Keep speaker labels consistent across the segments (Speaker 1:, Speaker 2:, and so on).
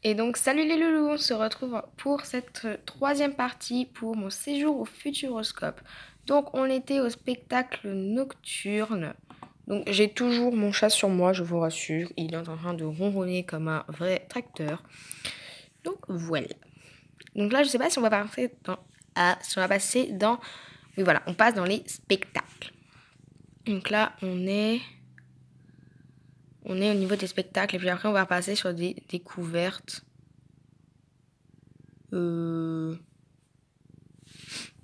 Speaker 1: Et donc, salut les loulous, on se retrouve pour cette troisième partie pour mon séjour au Futuroscope. Donc, on était au spectacle nocturne. Donc, j'ai toujours mon chat sur moi, je vous rassure. Il est en train de ronronner comme un vrai tracteur. Donc, voilà. Donc là, je sais pas si on va passer dans... Ah, si on va passer dans... Oui, voilà, on passe dans les spectacles. Donc là, on est au niveau des spectacles. Et puis après, on va passer sur des découvertes.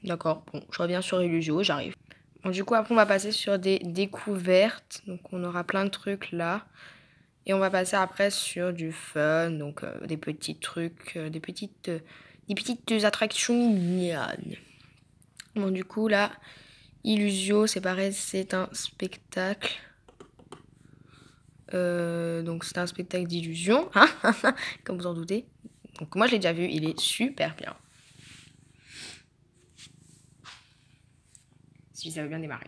Speaker 1: D'accord, bon, je reviens sur Illusio, j'arrive. Bon, du coup, après, on va passer sur des découvertes. Donc, on aura plein de trucs là. Et on va passer après sur du fun. Donc, des petits trucs, des petites attractions mignonnes. Bon, du coup, là, Illusio, c'est pareil, c'est un spectacle. Donc, c'est un spectacle d'illusion, hein, comme vous en doutez. Donc, moi, je l'ai déjà vu, il est super bien. Si ça veut bien démarrer.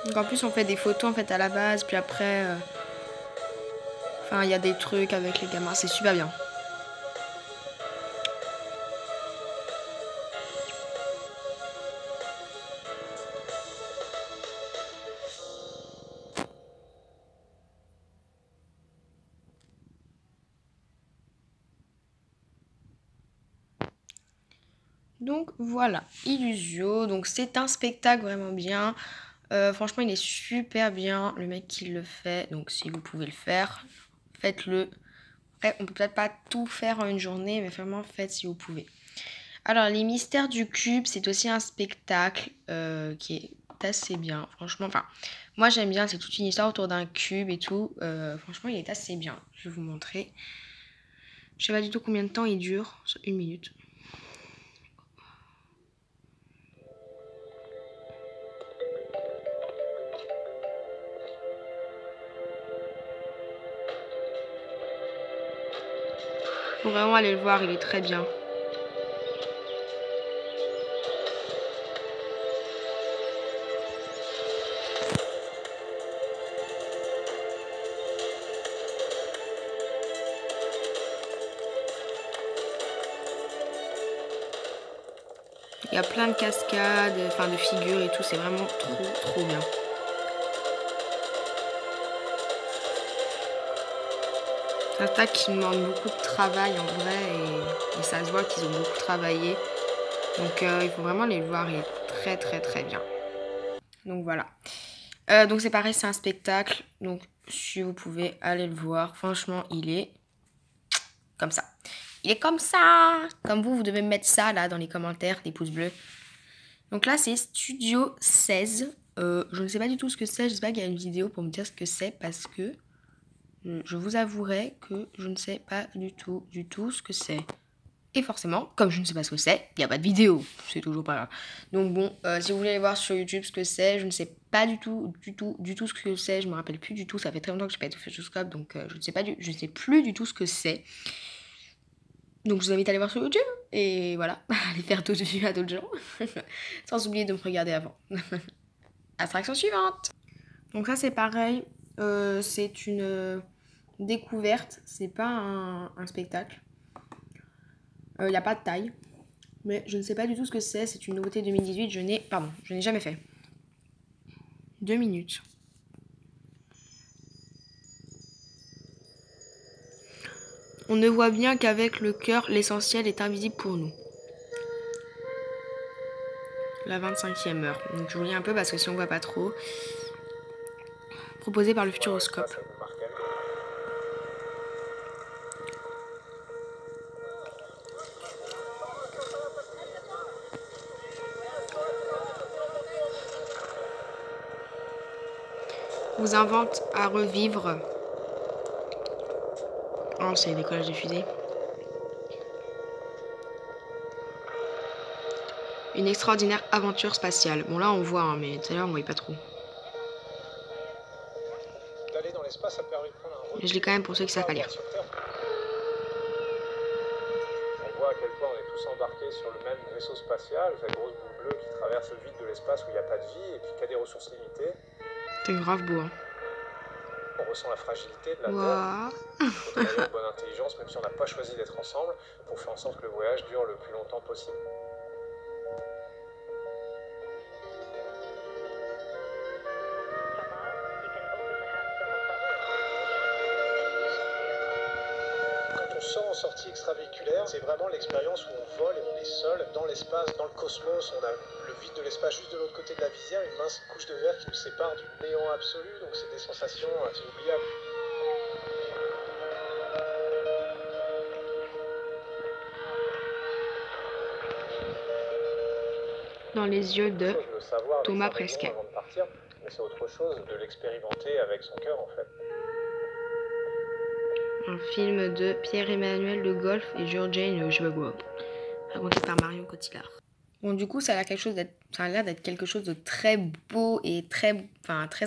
Speaker 1: Donc en plus on fait des photos en fait à la base, puis après, enfin il y a des trucs avec les gamins, c'est super bien. Donc voilà, Illusio, donc c'est un spectacle vraiment bien. Franchement il est super bien, le mec qui le fait, donc si vous pouvez le faire, faites-le. Après on peut peut-être pas tout faire en une journée, mais vraiment faites si vous pouvez. Alors les mystères du cube, c'est aussi un spectacle qui est assez bien, franchement, enfin moi j'aime bien, c'est toute une histoire autour d'un cube et tout, franchement il est assez bien, je vais vous montrer. Je sais pas du tout combien de temps il dure, 1 minute. Faut vraiment aller le voir, il est très bien. Il y a plein de cascades, enfin de figures et tout, c'est vraiment trop bien. C'est un spectacle qui demande beaucoup de travail en vrai et ça se voit qu'ils ont beaucoup travaillé. Donc il faut vraiment aller le voir, il est très bien. Donc voilà. Donc c'est pareil, c'est un spectacle. Donc si vous pouvez aller le voir, franchement il est comme ça. Il est comme ça. Comme vous devez mettre ça là dans les commentaires, des pouces bleus. Donc là c'est Studio 16. Je ne sais pas du tout ce que c'est. J'espère qu'il y a une vidéo pour me dire ce que c'est parce que je vous avouerai que je ne sais pas du tout ce que c'est. Et forcément, comme je ne sais pas ce que c'est, il n'y a pas de vidéo. C'est toujours pas grave. Donc bon, si vous voulez aller voir sur YouTube ce que c'est, je ne sais pas du tout ce que c'est. Je me rappelle plus du tout. Ça fait très longtemps que je n'ai pas été au Futuroscope, donc je ne sais plus du tout ce que c'est. Donc je vous invite à aller voir sur YouTube. Et voilà, aller faire d'autres vues à d'autres gens. Sans oublier de me regarder avant. Attraction suivante. Donc ça c'est pareil. C'est une découverte. C'est pas un spectacle. Il n'y a pas de taille. Mais je ne sais pas du tout ce que c'est. C'est une nouveauté 2018. Je n'ai jamais fait. 2 minutes. On ne voit bien qu'avec le cœur, l'essentiel est invisible pour nous. La 25e heure. Donc je vous lis un peu parce que si on voit pas trop. Proposé par le Futuroscope. Vous invente à revivre. Oh, c'est le décollage des fusées. Une extraordinaire aventure spatiale. Bon là on voit, hein, mais tout à l'heure on voyait pas trop.
Speaker 2: D'aller dans l'espace, ça permet de prendre un
Speaker 1: Je l'ai quand même pour ceux qui savent pas lire.
Speaker 2: On voit à quel point on est tous embarqués sur le même vaisseau spatial, cette grosse boule bleue qui traverse le vide de l'espace où il n'y a pas de vie et puis qui a des ressources limitées.
Speaker 1: C'est grave beau. Hein.
Speaker 2: On ressent la fragilité de la
Speaker 1: Wow.
Speaker 2: Terre. Il faut travailler en bonne intelligence, même si on n'a pas choisi d'être ensemble, pour faire en sorte que le voyage dure le plus longtemps possible. Quand on sort en sortie extravéhiculaire, c'est vraiment l'expérience où on vole et on est seul dans l'espace, dans le cosmos. On a le vide de l'espace juste de l'autre côté de la visière, une mince couche de verre qui nous sépare du néant absolu, donc c'est des sensations inoubliables.
Speaker 1: Dans les yeux de Thomas Pesquet.
Speaker 2: Avant de partir, mais c'est autre chose de l'expérimenter avec son cœur en fait.
Speaker 1: Un film de Pierre-Emmanuel de Golf et Georgine Jouagua, raconté par Marion Cotillard. Bon, du coup, ça a l'air d'être quelque chose de très beau et très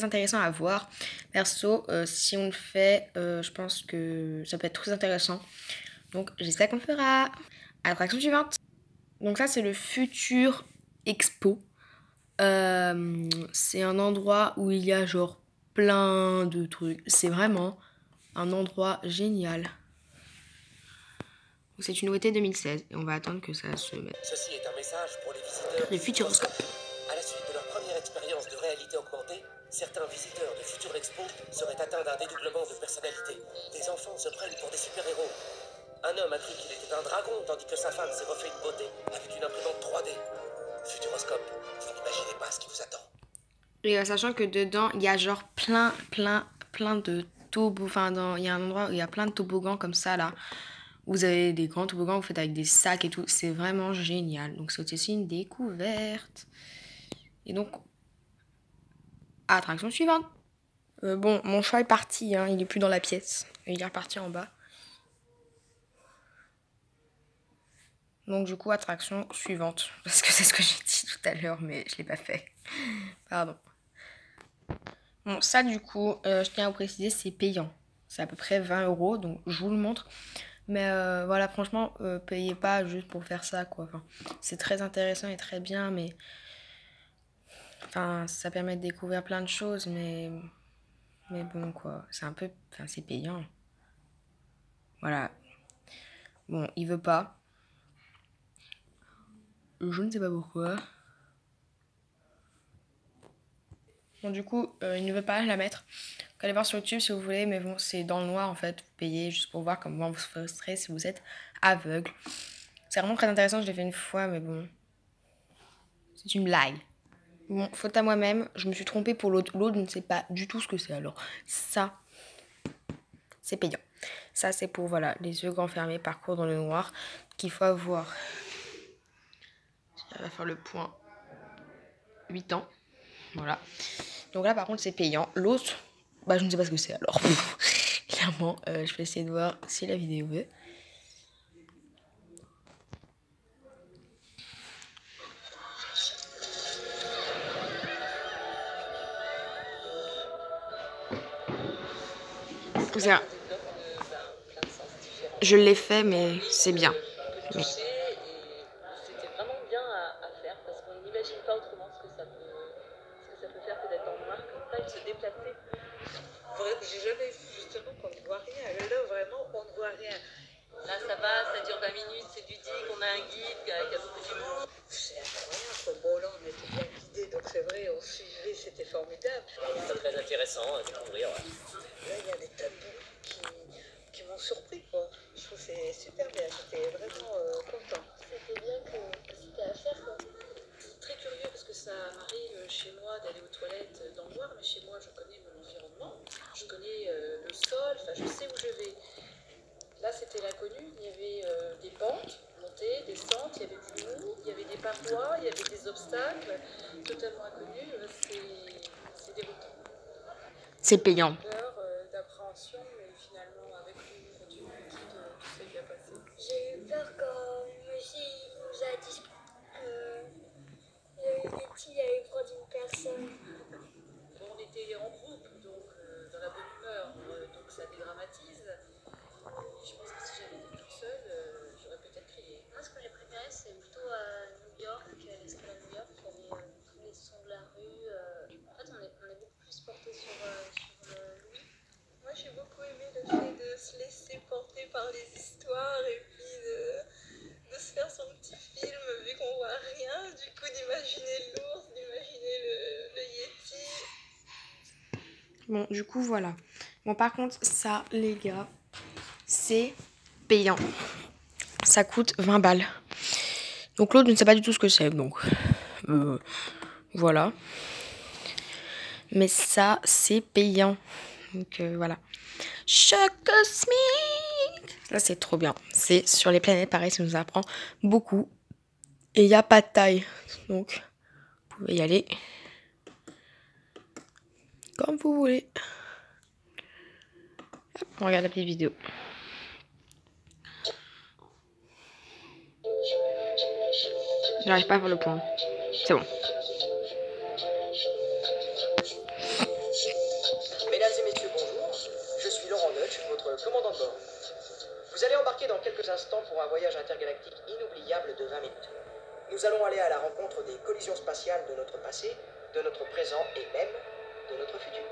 Speaker 1: intéressant à voir. Perso, si on le fait, je pense que ça peut être très intéressant. Donc, j'espère qu'on le fera. Attraction suivante. Donc ça, c'est le Futur Expo. C'est un endroit où il y a genre plein de trucs. C'est vraiment un endroit génial. C'est une nouveauté 2016 et on va attendre que ça se mette.
Speaker 3: Ceci est un message pour les visiteurs
Speaker 1: du Futuroscope.
Speaker 3: À la suite de leur première expérience de réalité augmentée, certains visiteurs de Futur Expo seraient atteints d'un dédoublement de personnalité. Des enfants se prennent pour des super-héros. Un homme a cru qu'il était un dragon, tandis que sa femme s'est refait une beauté avec une imprimante 3D. Futuroscope, vous n'imaginez pas ce qui vous attend.
Speaker 1: Et sachant que dedans, il y a genre plein de toboggans. Il y a un endroit où il y a plein de toboggans comme ça là. Vous avez des grands toboggans, vous faites avec des sacs et tout. C'est vraiment génial. Donc c'est aussi une découverte. Et donc, attraction suivante. Bon, mon chat est parti, hein, il est plus dans la pièce. Il est reparti en bas. Donc du coup, attraction suivante. Parce que c'est ce que j'ai dit tout à l'heure, mais je l'ai pas fait. Pardon. Bon, ça du coup, je tiens à vous préciser, c'est payant. C'est à peu près 20 €, donc je vous le montre. Mais voilà, franchement, payez pas juste pour faire ça, quoi. Enfin, c'est très intéressant et très bien, mais... Enfin, ça permet de découvrir plein de choses, mais bon, quoi. C'est un peu... Enfin, c'est payant. Voilà. Bon, il veut pas. Je ne sais pas pourquoi. Bon, du coup, il ne veut pas la mettre. Donc, allez voir sur YouTube si vous voulez, mais bon, c'est dans le noir en fait. Vous payez juste pour voir comment vous serez si vous êtes aveugle. C'est vraiment très intéressant, je l'ai fait une fois, mais bon. C'est une blague. Bon, faute à moi-même, je me suis trompée pour l'autre. L'autre, je ne sais pas du tout ce que c'est. Alors, ça, c'est payant. Ça, c'est pour, voilà, les yeux grands fermés, parcours dans le noir, qu'il faut avoir. On va faire le point 8 ans. Voilà. Donc là, par contre, c'est payant. L'autre, bah, je ne sais pas ce que c'est alors. Clairement, je vais essayer de voir si la vidéo veut. Je l'ai fait, mais c'est bien. Mais...
Speaker 4: C'était vraiment bien à faire parce qu'on n'imagine pas autrement ce que ça peut faire que d'être dans le noir comme ça et de se déplacer. J'ai jamais vu justement qu'on ne voit rien. Là, vraiment, on ne voit rien. Là, ça va, ça dure 20 minutes, c'est ludique, on a un guide qui a beaucoup d'humour. C'est incroyable. Bon, là, on était bien guidés, donc c'est vrai, on suivait, c'était formidable.
Speaker 3: C'est très intéressant à découvrir. Ouais.
Speaker 4: Là, il y a des tas de bouts qui m'ont surpris, quoi. Je trouve que c'est super bien, j'étais vraiment content. C'était bien que c'était à faire, quoi. Très curieux parce que ça m'arrive chez moi d'aller aux toilettes dans le noir, mais chez moi je connais mon environnement, je connais le sol, enfin je sais où je vais. Là c'était l'inconnu, il y avait des pentes, montées, descentes, il y avait du mou, il y avait des parois, il y avait des obstacles, totalement inconnus, c'est déroutant.
Speaker 1: C'est payant.
Speaker 4: Peur, d'appréhension, mais finalement avec lui, quand tu me dis, tout s'est bien passé. J'ai eu peur quand Monsieur nous a dit moi, ce que j'ai préféré, c'est plutôt à New York, l'escale à New York. Il y avait tous les sons de la rue. En fait, on est beaucoup plus porté sur Louis. Moi, j'ai beaucoup aimé le fait de se laisser porter par les histoires et puis de se faire son petit film vu qu'on voit rien. Du coup, d'imaginer l'ours, d'imaginer le yéti.
Speaker 1: Bon, du coup, voilà. Bon, par contre, ça, les gars, c'est payant. Ça coûte 20 balles. Donc, l'autre ne sait pas du tout ce que c'est. Donc, voilà. Mais ça, c'est payant. Donc, voilà. Choc cosmique. Là, c'est trop bien. C'est sur les planètes, pareil, ça nous apprend beaucoup. Et il n'y a pas de taille. Donc, vous pouvez y aller comme vous voulez. Hop, on regarde la petite vidéo. J'arrive pas à faire le point. C'est bon.
Speaker 5: Mesdames et messieurs, bonjour. Je suis Laurent Deutsch, votre commandant de bord. Vous allez embarquer dans quelques instants pour un voyage intergalactique inoubliable de 20 minutes. Nous allons aller à la rencontre des collisions spatiales de notre passé, de notre présent et même de notre futur.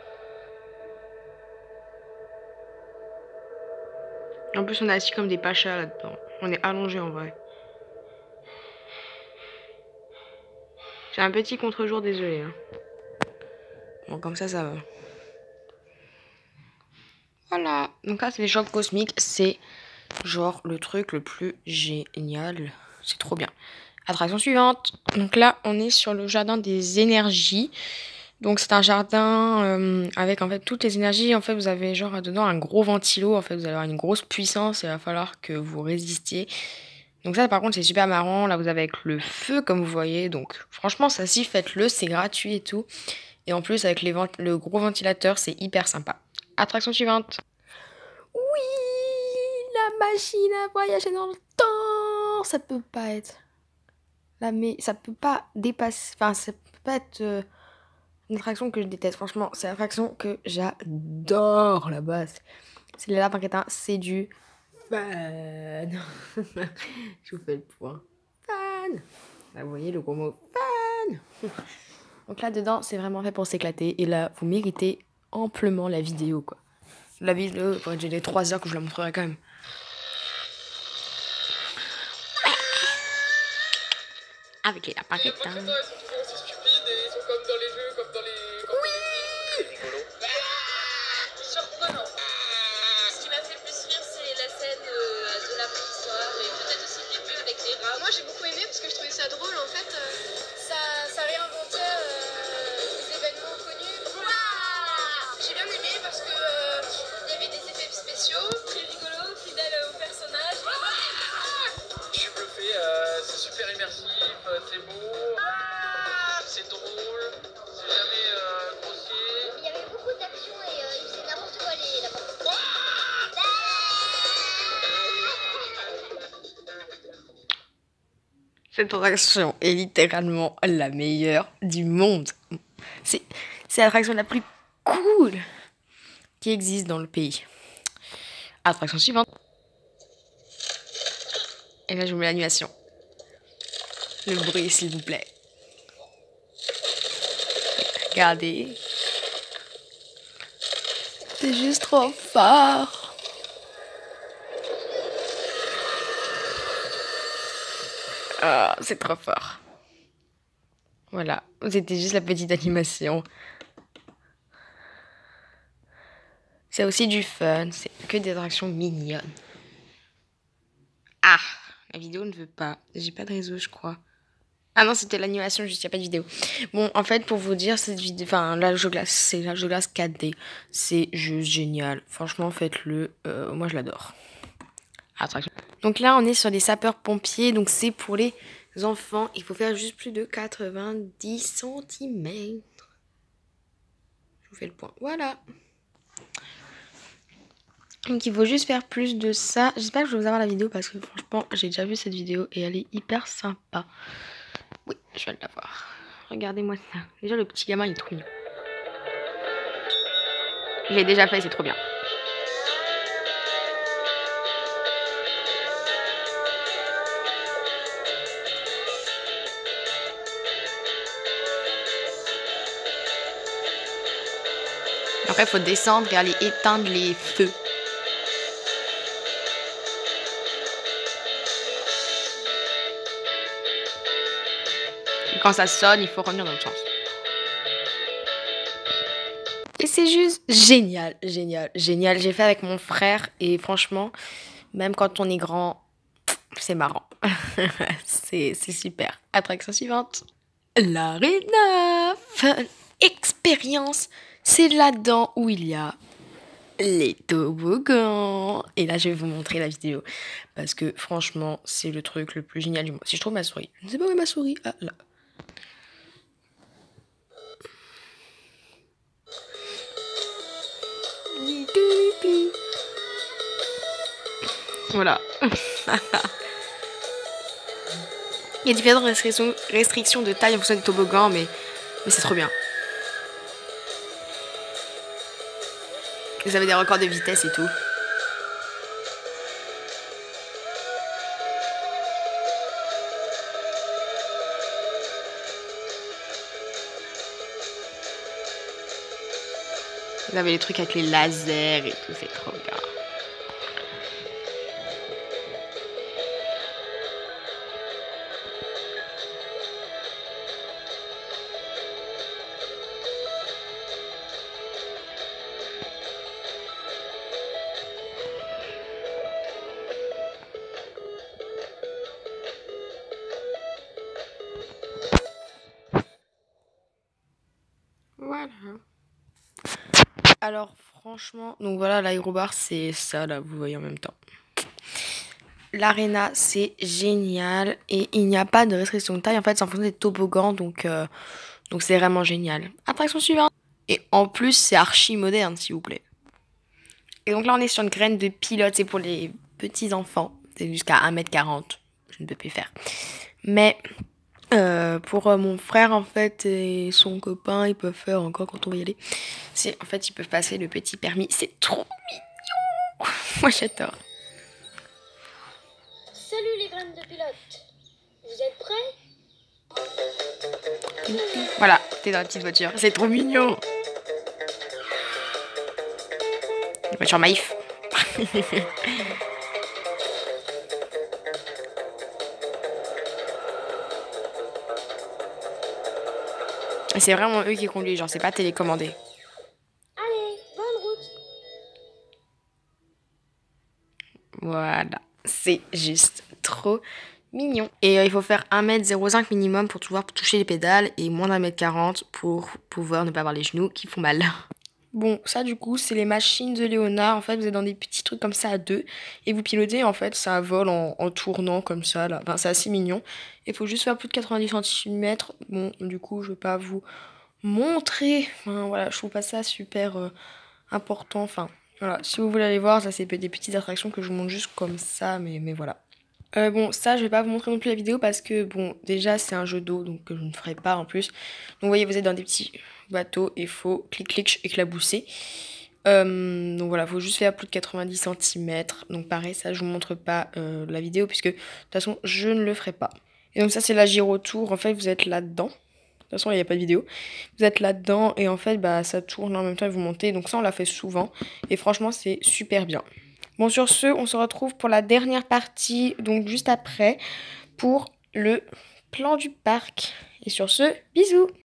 Speaker 1: En plus, on est assis comme des pachas là-dedans. On est allongés en vrai. J'ai un petit contre-jour, désolé. Hein. Bon, comme ça va. Voilà. Donc là, c'est les chocs cosmiques. C'est genre le truc le plus génial. C'est trop bien. Attraction suivante. Donc là, on est sur le jardin des énergies. Donc c'est un jardin avec en fait toutes les énergies. En fait, vous avez genre dedans un gros ventilo. En fait, vous allez avoir une grosse puissance et il va falloir que vous résistiez. Donc ça, par contre, c'est super marrant. Là, vous avez avec le feu, comme vous voyez. Donc franchement, ça si, faites-le. C'est gratuit et tout. Et en plus, avec le gros ventilateur, c'est hyper sympa. Attraction suivante. Oui, la machine à voyager dans le temps. Ça peut pas être... mais ça peut pas dépasser... Enfin, ça peut pas être... une attraction que je déteste, franchement, c'est l'attraction que j'adore là-bas. C'est les lapins crétins, c'est du fan. Je vous fais le point. Fan. Là, vous voyez le gros mot fan. Donc là-dedans, c'est vraiment fait pour s'éclater. Et là, vous méritez amplement la vidéo, quoi. La vidéo, j'ai les 3 heures que je la montrerai quand même. Avec les lapins crétins.
Speaker 6: Comme dans les jeux, comme dans les...
Speaker 5: C'est rigolo.
Speaker 4: Surprenant. Ce qui m'a fait le plus rire, c'est la scène de la préhistoire et peut-être aussi le début avec les rats.
Speaker 7: Moi j'ai beaucoup aimé parce que je trouvais ça drôle en fait. Ça réinventait des événements connus. J'ai bien aimé parce que il y avait des effets spéciaux, très rigolo, fidèle au personnage.
Speaker 6: Je suis bluffé, c'est super immersif, c'est beau, c'est drôle, c'est jamais grossier.
Speaker 7: Il y avait beaucoup d'action et ils faisaient n'importe quoi les lapins.
Speaker 1: Cette attraction est littéralement la meilleure du monde. C'est l'attraction la plus cool qui existe dans le pays. Attraction suivante. Et là, je vous mets l'animation. Le bruit, s'il vous plaît. Regardez. C'est juste trop fort. Ah, c'est trop fort. Voilà, c'était juste la petite animation. C'est aussi du fun, c'est que des attractions mignonnes. Ah, la vidéo ne veut pas. J'ai pas de réseau, je crois. Ah non, c'était l'animation, juste, il n'y a pas de vidéo. Bon, en fait, pour vous dire, cette vidéo... Enfin, la jeu glace, c'est la jeu glace 4D. C'est juste génial. Franchement, faites-le. Moi, je l'adore. Attraction. Donc là, on est sur des sapeurs-pompiers. Donc, c'est pour les enfants. Il faut faire juste plus de 90 cm. Je vous fais le point. Voilà. Donc, il faut juste faire plus de ça. J'espère que je vais vous avoir la vidéo parce que franchement, j'ai déjà vu cette vidéo et elle est hyper sympa. Oui, je vais l'avoir. Regardez-moi ça. Déjà, le petit gamin, il est trop mignon. Je l'ai déjà fait, c'est trop bien. après, il faut descendre et aller éteindre les feux. Et quand ça sonne, il faut revenir dans le sens. Et c'est juste génial, génial, génial. J'ai fait avec mon frère et franchement, même quand on est grand, c'est marrant. c'est super. Attraction suivante. L'Arena Fun Experience. C'est là-dedans où il y a les toboggans. Et là, je vais vous montrer la vidéo. Parce que franchement, c'est le truc le plus génial du monde. Si je trouve ma souris. Je ne sais pas où est ma souris. Ah, là. Voilà. Il y a différentes restrictions de taille en fonction du toboggan, mais c'est trop bien. Vous avez des records de vitesse et tout. Vous avez les trucs avec les lasers et tout, c'est trop bien. Voilà. Alors franchement, donc voilà, l'aérobar c'est ça là, vous voyez en même temps. L'Arena c'est génial et il n'y a pas de restriction de taille, en fait c'est en fonction des toboggans, donc c'est vraiment génial. Attraction suivante. Et en plus c'est archi moderne s'il vous plaît. Et donc là on est sur une graine de pilote, c'est pour les petits enfants, c'est jusqu'à 1m40, je ne peux plus faire. Mais pour mon frère en fait et son copain, ils peuvent faire encore quand on va y aller. En fait ils peuvent passer le petit permis, c'est trop mignon. Moi j'adore.
Speaker 7: Salut les graines de pilote. Vous êtes prêts?
Speaker 1: Voilà, t'es dans la petite voiture, c'est trop mignon. La voiture Maïf. C'est vraiment eux qui conduisent, genre c'est pas télécommandé.
Speaker 7: Allez, bonne route.
Speaker 1: Voilà, c'est juste trop mignon. Et il faut faire 1m05 minimum pour pouvoir toucher les pédales et moins d'1m40 pour pouvoir ne pas avoir les genoux qui font mal. Bon, ça du coup, c'est les machines de Léonard. En fait, vous êtes dans des petits trucs comme ça à deux. Et vous pilotez, en fait, ça vole en tournant comme ça, là. Enfin, c'est assez mignon. Il faut juste faire plus de 90 cm. Bon, du coup, je vais pas vous montrer. Enfin, voilà, je trouve pas ça super important. Enfin, voilà, si vous voulez aller voir, ça, c'est des petites attractions que je vous montre juste comme ça. Mais voilà. Bon, ça, je vais pas vous montrer non plus la vidéo parce que, bon, déjà, c'est un jeu d'eau, donc je ne ferai pas en plus. Donc, vous voyez, vous êtes dans des petits bateaux et il faut clic-clic éclabousser. Donc voilà, il faut juste faire plus de 90 cm. Donc pareil, ça, je vous montre pas la vidéo puisque, de toute façon, je ne le ferai pas. Et donc ça, c'est la gyrotour. En fait, vous êtes là-dedans. De toute façon, il n'y a pas de vidéo. Vous êtes là-dedans et en fait, bah, ça tourne en même temps et vous montez. Donc ça, on l'a fait souvent. Et franchement, c'est super bien. Bon, sur ce, on se retrouve pour la dernière partie, donc juste après, pour le plan du parc. Et sur ce, bisous!